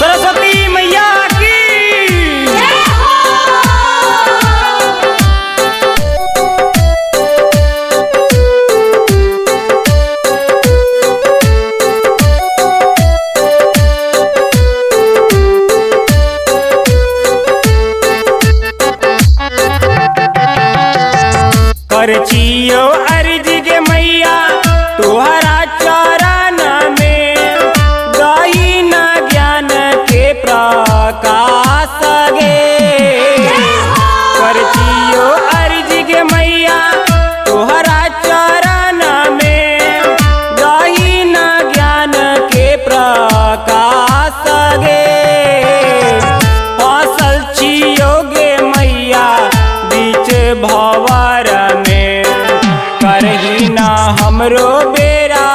सरस्वती मैया की करचियो अर्ज गे मैया तुहरा चरण में गई न ज्ञान के प्रकाश गे। करचियो अर्ज गे मैया तुहरा चरण में गई न ज्ञान के प्रकाश गे। फसल छियो गे मैया बीच भंवर में करही ना हमरो बेरा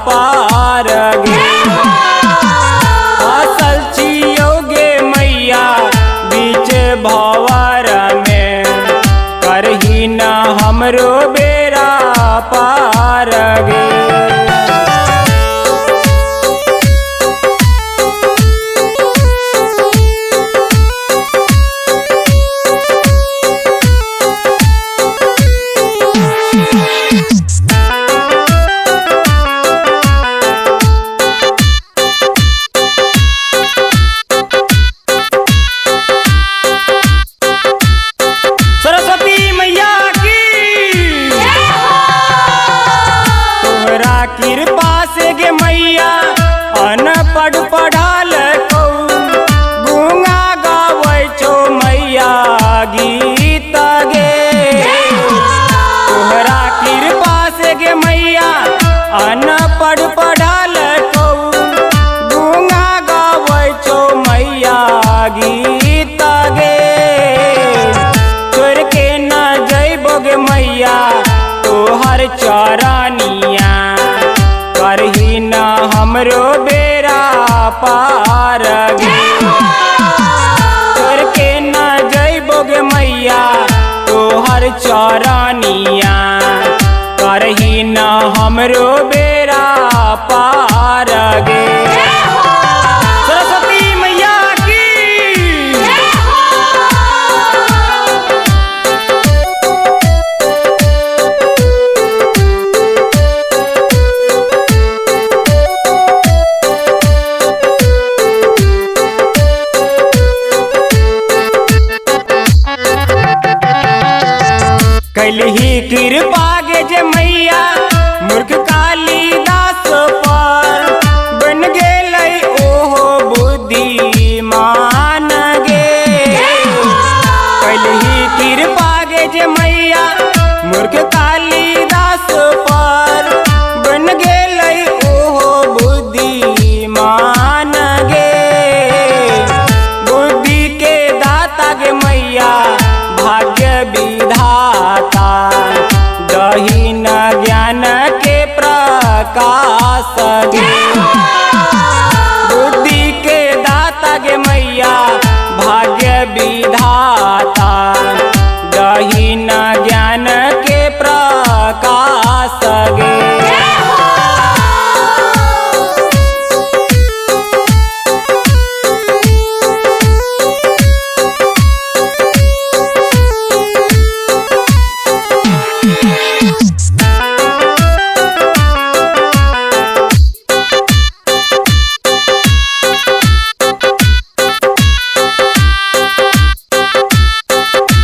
पार गे। फसल छियो गे मैया बीच भंवर में करही ना हमरो बेरा पार गे। कृपा से गे मैया अनपढ़ पढ़ल को गूंगा गावे छो मैया गीत गे। तोहरा कृपा से गे मैया अनपढ़ पढ़ल को गूंगा गावे छो मैया गीत गे। छोड़ के न जइबो गे मैया तोहर चरनिया करही न हमरो बेरा पार गे। छोड़ के न जइबो गे मैया तोहर चरनिया करही न हमरो बेरा पार गे। सरस्वती मैया की कैलही कृपा गे जे मैया मूर्ख कालिदास पर बन गेलै ओहो बुद्धिमान गे। कैलही कृपा गे जे मैया मूर्ख कालिदास पर बन गेलै ओहो बुद्धिमान गे। बुद्धि के दाता गे मैया भाग्य विधाता दही न ज्ञान के प्रकाश गे। बुद्धि के दाता गे मैया भाग्य विधाता दही न ज्ञान के प्रकाश गे।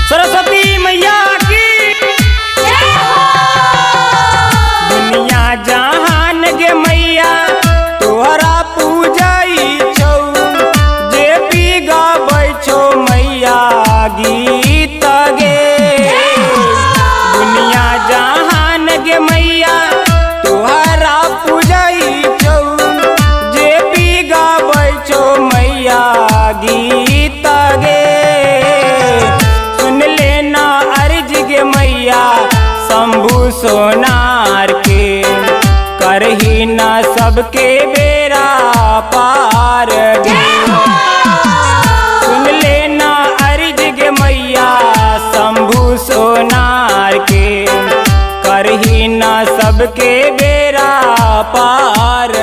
सरस्वती मैया की दुनिया जहान गे मैया तोहरा पूजई छौ जे पी गाबै छौ मैया गीत गे। दुनिया जहान गे मैया तोहरा पूजई छौ जे पी गाबै छौ मैया गीत गे। सुन लेना अर्ज गे मैया शंभु सोनार के करही न सबके बेरा पार गे। सुन लेना अर्ज गे मैया शंभु सोनार के करही न सबके बेरा पार